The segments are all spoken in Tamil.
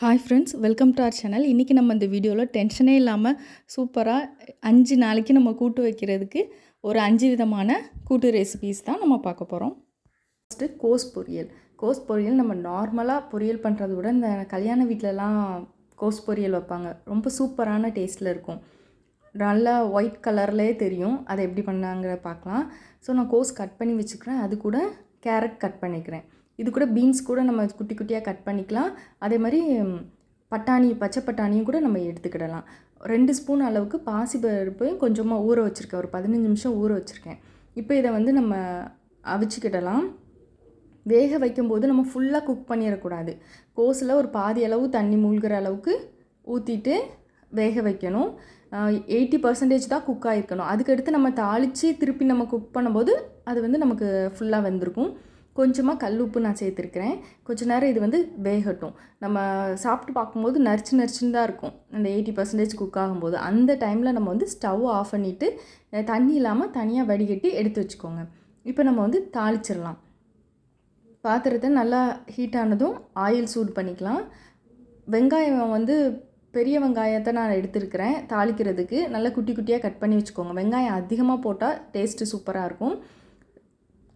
Hi friends, welcome to our channel. இன்றைக்கி நம்ம இந்த வீடியோவில் டென்ஷனே இல்லாமல் சூப்பராக 5 நாளைக்கு நம்ம கூட்டு வைக்கிறதுக்கு ஒரு 5 விதமான கூட்டு ரெசிபீஸ் தான் நம்ம பார்க்க போகிறோம். ஃபஸ்ட்டு கோஸ் பொரியல். கோஸ் பொரியல் நம்ம நார்மலாக பொரியல் பண்ணுறத விட இந்த கல்யாண வீட்டிலலாம் கோஸ் பொரியல் வைப்பாங்க. ரொம்ப சூப்பரான டேஸ்ட்டில் இருக்கும். நல்லா ஒயிட் கலர்லேயே தெரியும். அதை எப்படி பண்ணாங்கிற பார்க்கலாம். ஸோ நான் கோஸ் கட் பண்ணி வச்சுக்கிறேன். அது கூட கேரட் கட் பண்ணிக்கிறேன். இது கூட பீன்ஸ் கூட நம்ம குட்டி குட்டியாக கட் பண்ணிக்கலாம். அதே மாதிரி பச்சை பட்டாணியும் கூட நம்ம எடுத்துக்கிடலாம். 2 ஸ்பூன் அளவுக்கு பாசிப்பருப்பையும் கொஞ்சமாக ஊற வச்சுருக்கேன். ஒரு 15 நிமிஷம் ஊற வச்சுருக்கேன். இப்போ இதை வந்து நம்ம அவிச்சிக்கிடலாம். வேக வைக்கும்போது நம்ம ஃபுல்லாக குக் பண்ணிடக்கூடாது. கோஸில் ஒரு பாதி அளவு தண்ணி மூழ்கிற அளவுக்கு ஊற்றிட்டு வேக வைக்கணும். 80% தான் குக் ஆகிருக்கணும். அதுக்கடுத்து நம்ம தாளித்து திருப்பி நம்ம குக் பண்ணும்போது அது வந்து நமக்கு ஃபுல்லாக வெந்திருக்கும். கொஞ்சமாக கல் உப்பு நான் சேர்த்துருக்கிறேன். கொஞ்சம் நேரம் இது வந்து வேகட்டும். நம்ம சாப்பிட்டு பார்க்கும்போது நரிச்சுன்னு தான் இருக்கும். அந்த 80% குக் ஆகும்போது அந்த டைமில் நம்ம வந்து ஸ்டவ் ஆஃப் பண்ணிவிட்டு தண்ணி இல்லாமல் தனியாக வடிகட்டி எடுத்து வச்சுக்கோங்க. இப்போ நம்ம வந்து தாளிச்சிடலாம். பாத்திரத்தை நல்லா ஹீட் ஆனதும் ஆயில் சூடு பண்ணிக்கலாம். வெங்காயம் வந்து பெரிய வெங்காயத்தை நான் எடுத்துருக்கிறேன். தாளிக்கிறதுக்கு நல்லா குட்டி குட்டியாக கட் பண்ணி வச்சுக்கோங்க. வெங்காயம் அதிகமாக போட்டால் டேஸ்ட்டு சூப்பராக இருக்கும்.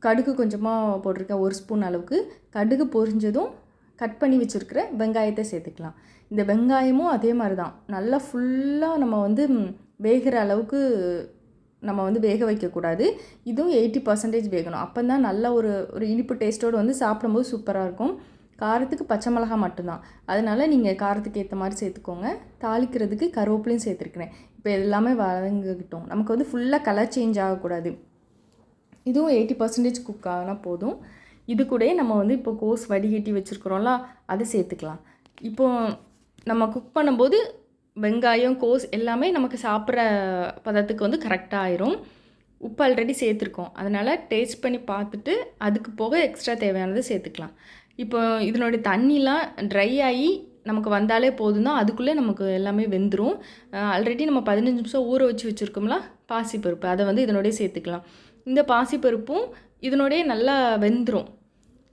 கடுகு கொஞ்சமாக போட்டிருக்கேன், 1 ஸ்பூன் அளவுக்கு. கடுகு பொரிஞ்சதும் கட் பண்ணி வச்சுருக்கிற வெங்காயத்தை சேர்த்துக்கலாம். இந்த வெங்காயமும் அதே மாதிரி தான் நல்லா ஃபுல்லாக நம்ம வந்து வேகிற அளவுக்கு நம்ம வந்து வேக வைக்கக்கூடாது. இதுவும் 80% வேகணும். அப்போ தான் நல்ல ஒரு இனிப்பு டேஸ்ட்டோடு வந்து சாப்பிடும்போது சூப்பராக இருக்கும். காரத்துக்கு பச்சை மிளகா மட்டும்தான், அதனால் நீங்கள் காரத்துக்கு ஏற்ற மாதிரி சேர்த்துக்கோங்க. தாளிக்கிறதுக்கு கருவேப்பிலையும் சேர்த்துருக்கிறேன். இப்போ எல்லாமே வதங்கிக்கிட்டோம். நமக்கு வந்து ஃபுல்லாக கலர் சேஞ்ச் ஆகக்கூடாது. இதுவும் 80% குக் ஆனால் போதும். இது கூட நம்ம வந்து இப்போ கோஸ் வடிகட்டி வச்சுருக்குறோம்ல, அதை சேர்த்துக்கலாம். இப்போது நம்ம குக் பண்ணும்போது வெங்காயம் கோஸ் எல்லாமே நமக்கு சாப்பிட்ற பதத்துக்கு வந்து கரெக்டாக ஆயிரும். உப்பு ஆல்ரெடி சேர்த்துருக்கோம், அதனால் டேஸ்ட் பண்ணி பார்த்துட்டு அதுக்கு போக எக்ஸ்ட்ரா தேவையானதை சேர்த்துக்கலாம். இப்போ இதனுடைய தண்ணிலாம் ட்ரை ஆகி நமக்கு வந்தாலே போதும் தான். அதுக்குள்ளே நமக்கு எல்லாமே வெந்துடும். ஆல்ரெடி நம்ம 15 நிமிஷம் ஊற வச்சு வச்சுருக்கோம்ல பாசிப்பருப்பு, அதை வந்து இதனோடய சேர்த்துக்கலாம். இந்த பாசிப்பருப்பும் இதனோடய நல்லா வெந்துடும்.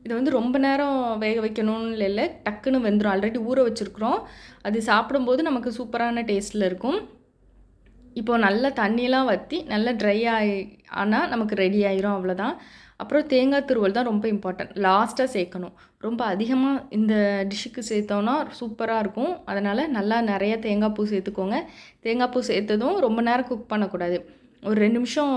இதை வந்து ரொம்ப நேரம் வேக வைக்கணும்னு இல்லை, டக்குன்னு வெந்துடும். ஆல்ரெடி ஊற வச்சுருக்குறோம். அது சாப்பிடும்போது நமக்கு சூப்பரான டேஸ்ட்டில் இருக்கும். இப்போது நல்லா தண்ணியெலாம் வற்றி நல்லா ட்ரை ஆனால் நமக்கு ரெடி ஆயிரும், அவ்வளோதான். அப்புறம் தேங்காய் துருவல் தான் ரொம்ப இம்பார்ட்டன்ட். லாஸ்ட்டாக சேர்க்கணும். ரொம்ப அதிகமாக இந்த டிஷ்ஷுக்கு சேர்த்தோன்னா சூப்பராக இருக்கும். அதனால் நல்லா நிறைய தேங்காய் பூ சேர்த்துக்கோங்க. தேங்காய் பூ சேர்த்ததும் ரொம்ப நேரம் குக் பண்ணக்கூடாது. ஒரு 2 நிமிஷம்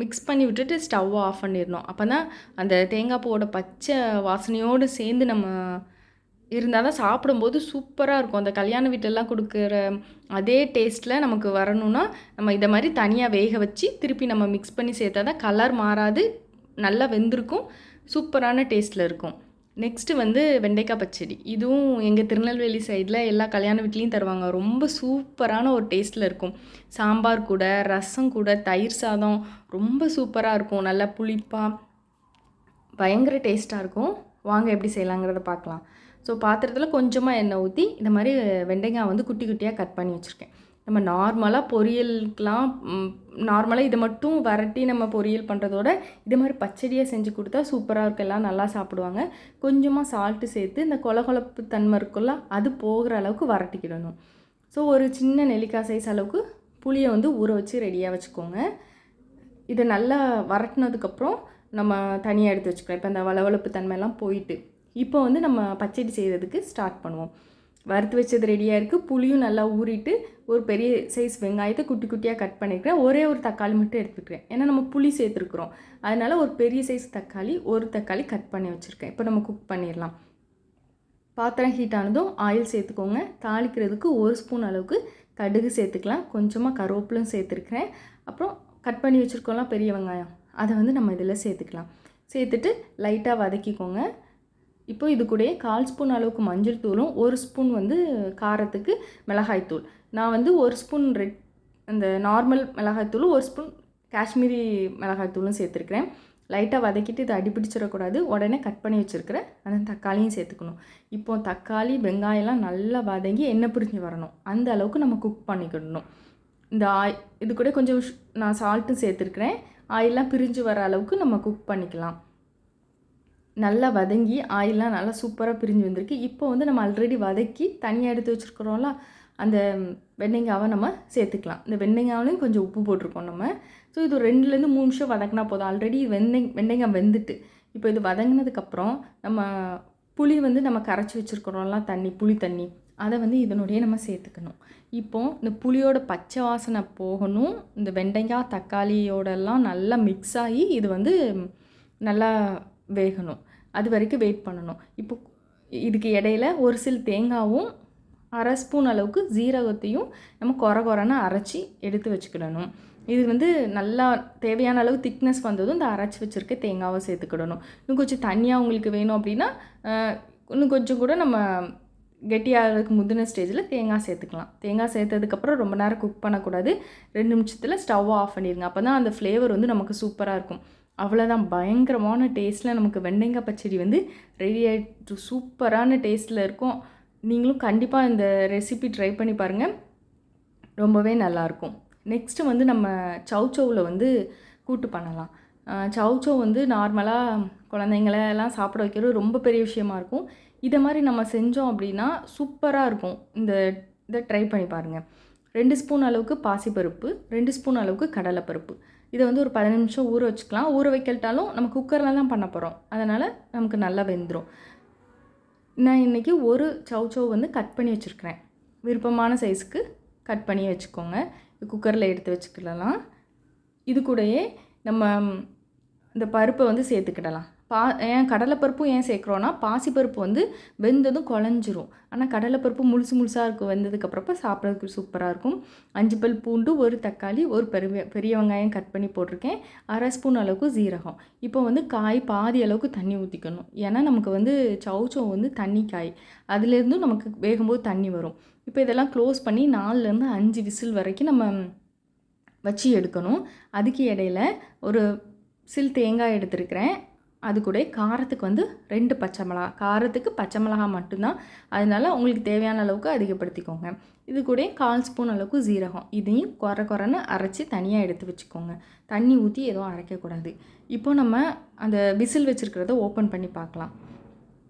மிக்ஸ் பண்ணி விட்டுட்டு ஸ்டவ்வை ஆஃப் பண்ணிடணும். அப்போ தான் அந்த தேங்காய் பூவோட பச்சை வாசனையோடு சேர்ந்து நம்ம இருந்தால் தான் சாப்பிடும்போது சூப்பராக இருக்கும். அந்த கல்யாண வீட்டிலலாம் கொடுக்குற அதே டேஸ்ட்டில் நமக்கு வரணும்னா நம்ம இதை மாதிரி தனியாக வேக வச்சு திருப்பி நம்ம மிக்ஸ் பண்ணி சேர்த்தா தான் கலர் மாறாது, நல்லா வெந்திருக்கும், சூப்பரான டேஸ்ட்டில் இருக்கும். நெக்ஸ்ட்டு வந்து வெண்டைக்காய் பச்சடி. இதுவும் எங்கள் திருநெல்வேலி சைடில் எல்லா கல்யாண வீட்லேயும் தருவாங்க. ரொம்ப சூப்பரான ஒரு டேஸ்ட்டில் இருக்கும். சாம்பார் கூட, ரசம் கூட, தயிர் சாதம் ரொம்ப சூப்பராக இருக்கும். நல்லா புளிப்பாக பயங்கர டேஸ்ட்டாக இருக்கும். வாங்க எப்படி செய்யலாங்கிறத பார்க்கலாம். ஸோ பாத்திரத்தில் கொஞ்சமாக எண்ணெய் ஊற்றி இந்த மாதிரி வெண்டைக்காய் வந்து குட்டி குட்டியாக கட் பண்ணி வச்சுருக்கேன். நம்ம நார்மலாக பொரியலுக்கெலாம் நார்மலாக இதை மட்டும் வரட்டி நம்ம பொரியல் பண்ணுறதோட இது மாதிரி பச்சடியாக செஞ்சு கொடுத்தா சூப்பராக இருக்கும். எல்லாம் நல்லா சாப்பிடுவாங்க. கொஞ்சமாக சால்ட்டு சேர்த்து இந்த கொலகொலப்பு தன்மை இருக்குல்ல, அது போகிற அளவுக்கு வரட்டிக்கிடணும். ஸோ ஒரு சின்ன நெல்லிக்காய் சைஸ் அளவுக்கு புளியை வந்து ஊற வச்சு ரெடியாக வச்சுக்கோங்க. இதை நல்லா வரட்டினதுக்கப்புறம் நம்ம தனியாக எடுத்து வச்சுக்கலாம். இப்போ அந்த வளவளப்பு தன்மையெல்லாம் போயிட்டு இப்போ வந்து நம்ம பச்சடி செய்கிறதுக்கு ஸ்டார்ட் பண்ணுவோம். வறுத்து வச்சது ரெடியாக இருக்குது. புளியும் நல்லா ஊறிட்டு ஒரு பெரிய சைஸ் வெங்காயத்தை குட்டி குட்டியாக கட் பண்ணிக்கிறேன். ஒரே ஒரு தக்காளி மட்டும் எடுத்துக்கிறேன், ஏன்னா நம்ம புளி சேர்த்துருக்குறோம். அதனால் ஒரு பெரிய சைஸ் தக்காளி, ஒரு தக்காளி கட் பண்ணி வச்சுருக்கேன். இப்போ நம்ம குக் பண்ணிடலாம். பாத்திரம் ஹீட் ஆனதும் ஆயில் சேர்த்துக்கோங்க. தாளிக்கிறதுக்கு 1 ஸ்பூன் அளவுக்கு கடுகு சேர்த்துக்கலாம். கொஞ்சமாக கருவேப்பிலும் சேர்த்துருக்கிறேன். அப்புறம் கட் பண்ணி வச்சுருக்கோம்லாம் பெரிய வெங்காயம், அதை வந்து நம்ம இதில் சேர்த்துக்கலாம். சேர்த்துட்டு லைட்டாக வதக்கிக்கோங்க. இப்போ இது கூடயே 1/4 ஸ்பூன் அளவுக்கு மஞ்சள் தூளும் 1 ஸ்பூன் வந்து காரத்துக்கு மிளகாய்த்தூள். நான் வந்து 1 ஸ்பூன் அந்த நார்மல் மிளகாய்த்தூளும் 1 ஸ்பூன் காஷ்மீரி மிளகாய்த்தூளும் சேர்த்துருக்கிறேன். லைட்டாக வதக்கிட்டு இதை அடிப்பிடிச்சிடக்கூடாது. உடனே கட் பண்ணி வச்சுருக்கிற அந்த தக்காளியும் சேர்த்துக்கணும். இப்போது தக்காளி வெங்காயம்லாம் நல்லா வதங்கி எண்ணெய் பிரிஞ்சு வரணும், அந்த அளவுக்கு நம்ம குக் பண்ணிக்கிடணும். இந்த இது கூட கொஞ்சம் நான் சால்ட்டும் சேர்த்துருக்கிறேன். ஆயிலெலாம் பிரிஞ்சு வர அளவுக்கு நம்ம குக் பண்ணிக்கலாம். நல்லா வதங்கி ஆயிலெலாம் நல்லா சூப்பராக பிரிஞ்சு வந்திருக்கு. இப்போ வந்து நம்ம ஆல்ரெடி வதக்கி தனியாக எடுத்து வச்சுருக்குறோம்ல, அந்த வெண்டைங்காவை நம்ம சேர்த்துக்கலாம். இந்த வெண்டைங்காவிலையும் கொஞ்சம் உப்பு போட்டிருக்கோம் நம்ம. ஸோ இது ஒரு 2லேருந்து 3 நிமிஷம் வதக்கினா போதும். ஆல்ரெடி வெண்டைங்காய் வெந்துட்டு. இப்போ இது வதங்கினதுக்கப்புறம் நம்ம புளி வந்து நம்ம கரைச்சி வச்சுருக்குறோம்ல புளி தண்ணி, அதை வந்து இதனுடைய நம்ம சேர்த்துக்கணும். இப்போது இந்த புளியோட பச்சை வாசனை போகணும். இந்த வெண்டைக்காய் தக்காளியோடலாம் நல்லா மிக்ஸ் ஆகி இது வந்து நல்லா வேகணும். அது வரைக்கும் வெயிட் பண்ணணும். இப்போ இதுக்கு இடையில ஒரு சில தேங்காவும் 1/2 ஸ்பூன் அளவுக்கு ஜீரகத்தையும் நம்ம கொரன்னு அரைச்சி எடுத்து வச்சுக்கிடணும். இது வந்து நல்லா தேவையான அளவு திக்னஸ் வந்ததும் இந்த அரைச்சி வச்சுருக்க தேங்காவை சேர்த்துக்கிடணும். இன்னும் கொஞ்சம் தண்ணியாக உங்களுக்கு வேணும் அப்படின்னா இன்னும் கொஞ்சம் கூட நம்ம கெட்டியாகிறதுக்கு முந்தின ஸ்டேஜில் தேங்காய் சேர்த்துக்கலாம். தேங்காய் சேர்த்ததுக்கப்புறம் ரொம்ப நேரம் குக் பண்ணக்கூடாது. 2 நிமிஷத்தில் ஸ்டவ் ஆஃப் பண்ணிடுங்க. அப்போ தான் அந்த ஃப்ளேவர் வந்து நமக்கு சூப்பராக இருக்கும். அவ்வளோதான், பயங்கரமான டேஸ்ட்டில் நமக்கு வெண்டைக்காய் பச்சடி வந்து ரெடி ஆகிட்டு சூப்பரான டேஸ்ட்டில் இருக்கும். நீங்களும் கண்டிப்பாக இந்த ரெசிபி ட்ரை பண்ணி பாருங்கள், ரொம்பவே நல்லாயிருக்கும். நெக்ஸ்ட்டு வந்து நம்ம சௌச்சௌவில் வந்து கூட்டு பண்ணலாம். சௌச்சௌ வந்து நார்மலாக குழந்தைங்களெல்லாம் சாப்பிட வைக்கிறது ரொம்ப பெரிய விஷயமா இருக்கும். இதை மாதிரி நம்ம செஞ்சோம் அப்படின்னா சூப்பராக இருக்கும். இதை ட்ரை பண்ணி பாருங்கள். 2 ஸ்பூன் அளவுக்கு பாசிப்பருப்பு, 2 ஸ்பூன் அளவுக்கு கடலைப்பருப்பு, இதை வந்து ஒரு 15 நிமிஷம் ஊற வச்சுக்கலாம். ஊற வைக்கட்டாலும் நம்ம குக்கரில் தான் பண்ண போகிறோம், அதனால் நமக்கு நல்லா வெந்துடும். நான் இன்றைக்கி ஒரு சௌச்சௌ வந்து கட் பண்ணி வச்சுருக்கிறேன். விருப்பமான சைஸுக்கு கட் பண்ணி வச்சுக்கோங்க. குக்கரில் எடுத்து வச்சுக்கலாம். இது கூடயே நம்ம இந்த பருப்பை வந்து சேர்த்துக்கிடலாம். ஏன் கடலைப்பருப்பும் ஏன் சேர்க்குறோன்னா, பாசிப்பருப்பு வந்து வெந்ததும் குழஞ்சிரும். ஆனால் கடலைப்பருப்பு முழுசாக இருக்கும். வெந்ததுக்கப்புறப்ப சாப்பிட்றதுக்கு சூப்பராக இருக்கும். 5 பல் பூண்டு, 1 தக்காளி, 1 பெரிய வெங்காயம் கட் பண்ணி போட்டிருக்கேன். 1/2 ஸ்பூன் அளவுக்கு ஜீரகம். இப்போ வந்து காய் பாதி அளவுக்கு தண்ணி ஊற்றிக்கணும். ஏன்னா நமக்கு வந்து சௌச்சௌ வந்து தண்ணி காய், அதுலேருந்தும் நமக்கு வேகும்போது தண்ணி வரும். இப்போ இதெல்லாம் க்ளோஸ் பண்ணி 4லேருந்து 5 விசில் வரைக்கும் நம்ம வச்சு எடுக்கணும். அதுக்கு இடையில ஒரு சில் தேங்காய் எடுத்துருக்கிறேன். அது கூட காரத்துக்கு வந்து 2 பச்சை மிளகா, காரத்துக்கு பச்சை மிளகா மட்டும்தான், அதனால் உங்களுக்கு தேவையான அளவுக்கு அதிகப்படுத்திக்கோங்க. இது கூட 1/4 ஸ்பூன் அளவுக்கு ஜீரகம், இதையும் கொரன்னு அரைச்சி தனியாக எடுத்து வச்சுக்கோங்க. தண்ணி ஊற்றி எதுவும் அரைக்கக்கூடாது. இப்போ நம்ம அந்த விசில் வச்சுருக்கிறத ஓப்பன் பண்ணி பார்க்கலாம்.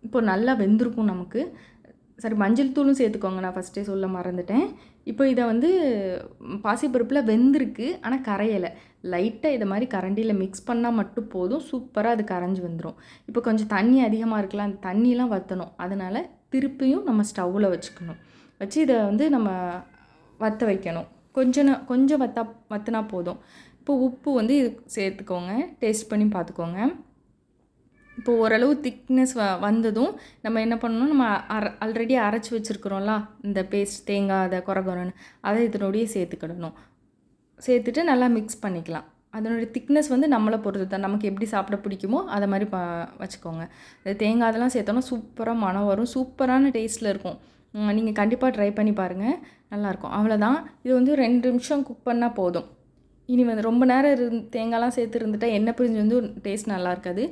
இப்போ நல்லா வெந்திருக்கும் நமக்கு. சரி, மஞ்சள் தூளும் சேர்த்துக்கோங்க, நான் ஃபஸ்ட்டே சொல்ல மறந்துட்டேன். இப்போ இதை வந்து பாசிப்பருப்பில் வெந்திருக்கு, ஆனால் கரையலை. லைட்டாக இதை மாதிரி கரண்டியில் மிக்ஸ் பண்ணால் மட்டும் போதும், சூப்பராக அது கரைஞ்சி வந்துடும். இப்போ கொஞ்சம் தண்ணி அதிகமாக இருக்கலாம், அந்த தண்ணியெலாம் வற்றணும். அதனால் திருப்பியும் நம்ம ஸ்டவ்வில் வச்சு இதை வந்து நம்ம வற்ற வைக்கணும். கொஞ்சம் வற்றினா போதும். இப்போ உப்பு வந்து இது சேர்த்துக்கோங்க, டேஸ்ட் பண்ணி பார்த்துக்கோங்க. இப்போ ஓரளவு திக்னஸ் வந்ததும் நம்ம என்ன பண்ணணும், நம்ம ஆல்ரெடி அரைச்சி வச்சுருக்குறோம்ல இந்த பேஸ்ட், தேங்காய், அதை கொரன்னு அதை இதனுடைய சேர்த்துக்கிடணும். சேர்த்துட்டு நல்லா மிக்ஸ் பண்ணிக்கலாம். அதனுடைய திக்னஸ் வந்து நம்மளை பொறுத்து தான், நமக்கு எப்படி சாப்பிட பிடிக்குமோ அதை மாதிரி வச்சுக்கோங்க. இந்த தேங்காய் அதெல்லாம் சேர்த்தோன்னா சூப்பராக மனம் வரும், சூப்பரான டேஸ்ட்டில் இருக்கும். நீங்கள் கண்டிப்பாக ட்ரை பண்ணி பாருங்கள், நல்லாயிருக்கும். அவ்வளோதான், இது வந்து 2 நிமிஷம் குக் பண்ணால் போதும். இனி வந்து ரொம்ப நேரம் தேங்காய்லாம் சேர்த்து இருந்துட்டால் எண்ணெய் பிரிஞ்சு வந்து டேஸ்ட் நல்லா இருக்காது.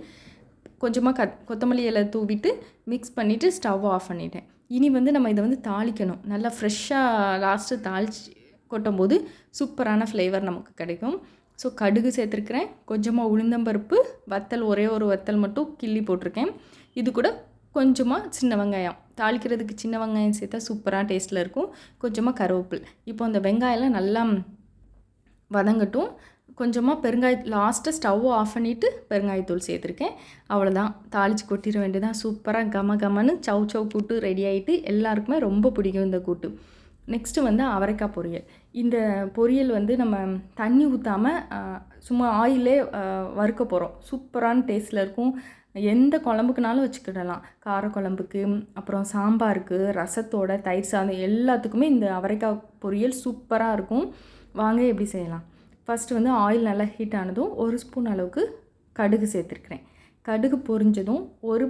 கொஞ்சமாக கொத்தமல்லி இலை தூவிட்டு மிக்ஸ் பண்ணிவிட்டு ஸ்டவ் ஆஃப் பண்ணிட்டேன். இனி வந்து நம்ம இதை வந்து தாளிக்கணும். நல்லா ஃப்ரெஷ்ஷாக லாஸ்ட்டு தாளித்து கொட்டும்போது சூப்பரான ஃப்ளேவர் நமக்கு கிடைக்கும். ஸோ கடுகு சேர்த்துருக்கிறேன், கொஞ்சமாக உளுந்தம்பருப்பு, வத்தல் ஒரே ஒரு வத்தல் மட்டும் கிள்ளி போட்டிருக்கேன். இது கூட கொஞ்சமாக சின்ன வெங்காயம், தாளிக்கிறதுக்கு சின்ன வெங்காயம் சேர்த்தா சூப்பராக டேஸ்ட்டில் இருக்கும். கொஞ்சமாக கருவேப்பில். இப்போ அந்த வெங்காயம்லாம் நல்லா வதங்கட்டும். கொஞ்சமாக லாஸ்ட்டாக ஸ்டவ் ஆஃப் பண்ணிவிட்டு பெருங்காயத்தூள் சேர்த்துருக்கேன். அவ்வளோதான், தாளித்து கொட்டிட வேண்டியதான். சூப்பராக கமன்னு சௌச்சௌ கூட்டு ரெடி ஆகிட்டு எல்லாருக்குமே ரொம்ப பிடிக்கும் இந்த கூட்டு. நெக்ஸ்ட்டு வந்து அவரைக்காய் பொரியல். இந்த பொரியல் வந்து நம்ம தண்ணி ஊற்றாமல் சும்மா ஆயிலே வறுக்க போகிறோம். சூப்பரான டேஸ்ட்டில் இருக்கும். எந்த குழம்புக்குனாலும் வச்சுக்கிடலாம். காரக்குழம்புக்கு, அப்புறம் சாம்பாருக்கு, ரசத்தோட, தயிர் சாதம் எல்லாத்துக்குமே இந்த அவரைக்காய் பொரியல் சூப்பராக இருக்கும். வாங்க எப்படி செய்யலாம். ஃபஸ்ட்டு வந்து ஆயில் நல்லா ஹீட் ஆனதும் 1 ஸ்பூன் அளவுக்கு கடுகு சேர்த்துருக்கிறேன். கடுகு பொரிஞ்சதும் ஒரு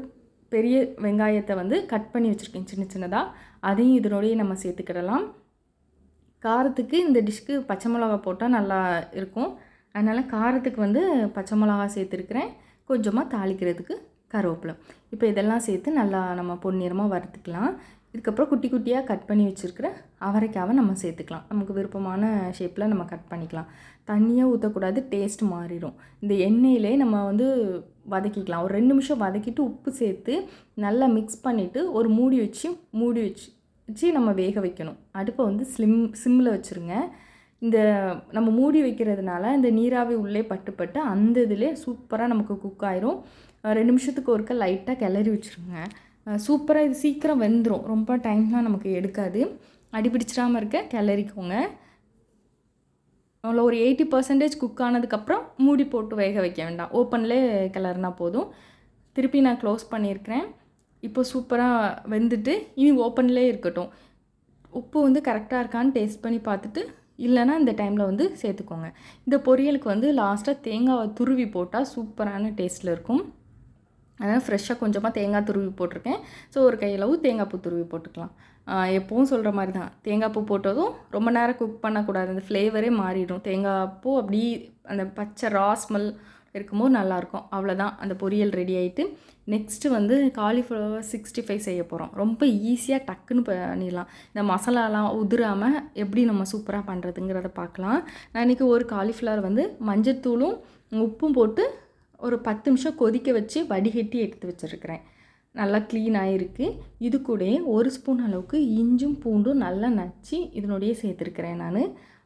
பெரிய வெங்காயத்தை வந்து கட் பண்ணி வச்சுருக்கேன் சின்னதாக, அதையும் இதனோடையே நம்ம சேர்த்துக்கிடலாம். காரத்துக்கு இந்த டிஷ்க்கு பச்சை மிளகா போட்டால் நல்லா இருக்கும், அதனால் காரத்துக்கு வந்து பச்சை மிளகா சேர்த்துருக்கிறேன். கொஞ்சமாக தாளிக்கிறதுக்கு கருவேப்பிலை. இப்போ இதெல்லாம் சேர்த்து நல்லா நம்ம பொன்னிறமாக வறுத்துக்கலாம். இதுக்கப்புறம் குட்டி குட்டியாக கட் பண்ணி வச்சுருக்கிற அவரைக்காவை நம்ம சேர்த்துக்கலாம். நமக்கு விருப்பமான ஷேப்பில் நம்ம கட் பண்ணிக்கலாம். தண்ணியாக ஊற்றக்கூடாது, டேஸ்ட் மாறிடும். இந்த எண்ணெயிலே நம்ம வந்து வதக்கிக்கலாம். ஒரு 2 நிமிஷம் வதக்கிட்டு உப்பு சேர்த்து நல்லா மிக்ஸ் பண்ணிவிட்டு ஒரு மூடி வச்சு நம்ம வேக வைக்கணும். அடுப்பை வந்து சிம்மில் வச்சுருங்க. இந்த நம்ம மூடி வைக்கிறதுனால இந்த நீராவி உள்ளே பட்டு அந்த இதிலே சூப்பராக நமக்கு குக் ஆயிரும். 2 நிமிஷத்துக்கு ஒருக்க லைட்டாக கிளறி வச்சுருங்க. சூப்பராக இது சீக்கிரம் வெந்துடும். ரொம்ப டைம்லாம் நமக்கு எடுக்காது. அடிபிடிச்சிடாமல் இருக்க கிளறிக்கோங்க. அதில் ஒரு 80% குக் ஆனதுக்கப்புறம் மூடி போட்டு வேக வைக்க வேண்டாம். ஓப்பன்லேயே கிளறினா போதும். திருப்பி நான் க்ளோஸ் பண்ணியிருக்கிறேன். இப்போ சூப்பராக வெந்துட்டு இனி ஓப்பன்லேயே இருக்கட்டும். உப்பு வந்து கரெக்டாக இருக்கான்னு டேஸ்ட் பண்ணி பார்த்துட்டு இல்லைன்னா இந்த டைமில் வந்து சேர்த்துக்கோங்க. இந்த பொரியலுக்கு வந்து லாஸ்ட்டாக தேங்காவை துருவி போட்டால் சூப்பரான டேஸ்ட்டில் இருக்கும். அதனால் ஃப்ரெஷ்ஷாக கொஞ்சமாக தேங்காய் துருவி போட்டிருக்கேன். ஸோ ஒரு கையளவு தேங்காய் பூ துருவி போட்டுக்கலாம். எப்போவும் சொல்கிற மாதிரி தான், தேங்காய் பூ போட்டதும் ரொம்ப நேரம் குக் பண்ணக்கூடாது. அந்த ஃப்ளேவரே மாறிடும். தேங்காய் பூ அப்படி அந்த பச்சை ரா ஸ்மெல் இருக்கும்போது நல்லாயிருக்கும். அவ்வளோதான், அந்த பொரியல் ரெடி ஆகிட்டு நெக்ஸ்ட்டு வந்து காலிஃப்ளவர் 65 செய்ய போகிறோம். ரொம்ப ஈஸியாக டக்குன்னு பண்ணிடலாம். இந்த மசாலாலாம் உதிராமல் எப்படி நம்ம சூப்பராக பண்ணுறதுங்கிறத பார்க்கலாம். நான் இன்றைக்கி ஒரு காலிஃப்ளவர் வந்து மஞ்சத்தூளும் உப்பும் போட்டு ஒரு 10 நிமிஷம் கொதிக்க வச்சு வடிகட்டி எடுத்து வச்சுருக்கிறேன். நல்லா க்ளீன் ஆகிருக்கு. இது கூட 1 ஸ்பூன் அளவுக்கு இஞ்சும் பூண்டும் நல்லா நச்சு இதனுடைய சேர்த்துருக்கிறேன் நான்.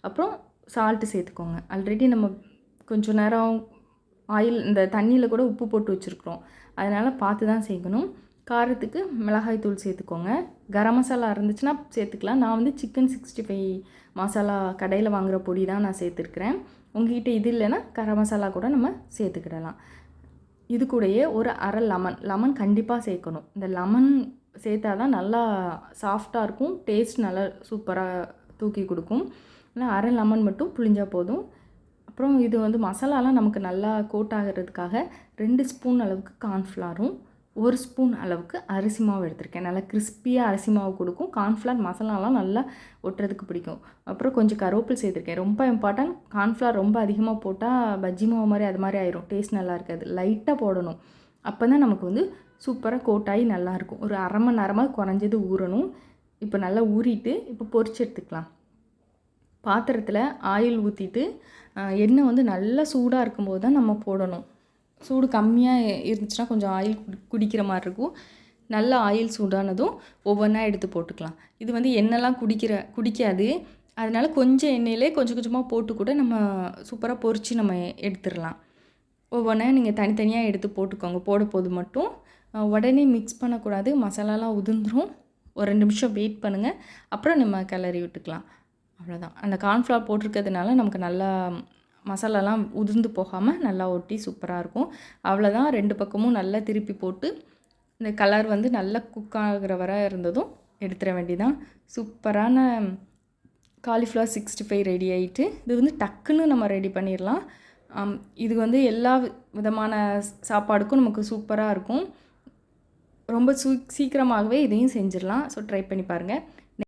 அப்புறம் சால்ட்டு சேர்த்துக்கோங்க. ஆல்ரெடி நம்ம கொஞ்சம் நேரம் ஆயில் இந்த தண்ணியில் கூட உப்பு போட்டு வச்சுருக்குறோம். அதனால் பார்த்து தான் சேர்க்கணும். காரத்துக்கு மிளகாய் தூள் சேர்த்துக்கோங்க. கரம் மசாலா இருந்துச்சுன்னா சேர்த்துக்கலாம். நான் வந்து சிக்கன் 65 மசாலா கடையில் வாங்குகிற பொடி தான் நான் சேர்த்துருக்குறேன். உங்கள்கிட்ட இது இல்லைன்னா கரம் மசாலா கூட நம்ம சேர்த்துக்கிடலாம். இது கூடயே ஒரு அரை லெமன் கண்டிப்பாக சேர்க்கணும். இந்த லெமன் சேர்த்தா தான் நல்லா சாஃப்டாக இருக்கும். டேஸ்ட் நல்லா சூப்பராக தூக்கி கொடுக்கும். ஆனால் அரை லெமன் மட்டும் புளிஞ்சால் போதும். அப்புறம் இது வந்து மசாலாலாம் நமக்கு நல்லா கோட் ஆகிறதுக்காக 2 ஸ்பூன் அளவுக்கு கார்ன்ஃப்ளவரும் 1 ஸ்பூன் அளவுக்கு அரிசி மாவு எடுத்திருக்கேன். நல்லா கிறிஸ்பியாக அரிசி மாவு கொடுக்கும். கார்ன்ஃப்ளவர் மசாலாலாம் நல்லா ஒட்டுறதுக்கு பிடிக்கும். அப்புறம் கொஞ்சம் கருவேப்பிலை சேர்த்துருக்கேன். ரொம்ப இம்பார்ட்டன்ட், கார்ன்ஃப்ளவர் ரொம்ப அதிகமாக போட்டால் பஜ்ஜி மாவு மாதிரி அது மாதிரி ஆயிரும். டேஸ்ட் நல்லா இருக்காது. லைட்டாக போடணும். அப்போ தான் நமக்கு வந்து சூப்பராக கோட்டாகி நல்லாயிருக்கும். ஒரு அரை மணி நேரமாக குறைஞ்சது ஊறணும். இப்போ நல்லா ஊறிட்டு இப்போ பொரிச்சு எடுத்துக்கலாம். பாத்திரத்தில் ஆயில் ஊற்றிட்டு எண்ணெய் வந்து நல்லா சூடாக இருக்கும்போது தான் நம்ம போடணும். சூடு கம்மியாக இருந்துச்சுன்னா கொஞ்சம் ஆயில் குடிக்கிற மாதிரி இருக்கும். நல்ல ஆயில் சூடானதும் ஒவ்வொன்றா எடுத்து போட்டுக்கலாம். இது வந்து எண்ணெய்லாம் குடிக்காது. அதனால் கொஞ்சம் எண்ணெயிலே கொஞ்சம் கொஞ்சமாக போட்டு கூட நம்ம சூப்பராக பொரித்து நம்ம எடுத்துடலாம். ஒவ்வொன்றா நீங்கள் தனித்தனியாக எடுத்து போட்டுக்கோங்க. போது மட்டும் உடனே மிக்ஸ் பண்ணக்கூடாது. மசாலாலாம் உதிர்ந்துடும். ஒரு 2 நிமிஷம் வெயிட் பண்ணுங்கள். அப்புறம் நம்ம கிளறி விட்டுக்கலாம். அவ்வளோதான். அந்த கார்ன்ஃப்ளவர் போட்டிருக்கிறதுனால நமக்கு நல்லா மசாலாலாம் உதிர்ந்து போகாமல் நல்லா ஒட்டி சூப்பராக இருக்கும். அவ்வளோதான். 2 பக்கமும் நல்லா திருப்பி போட்டு இந்த கலர் வந்து நல்லா குக் ஆகிற வரை இருந்ததும் எடுத்துட வேண்டியதான். சூப்பரான காலிஃப்ளவர் 65 ரெடி ஆகிட்டு. இது வந்து டக்குன்னு நம்ம ரெடி பண்ணிடலாம். இது வந்து எல்லா விதமான சாப்பாடுக்கும் நமக்கு சூப்பராக இருக்கும். ரொம்ப சீக்கிரமாகவே இதையும் செஞ்சிடலாம். ஸோ ட்ரை பண்ணி பாருங்கள்.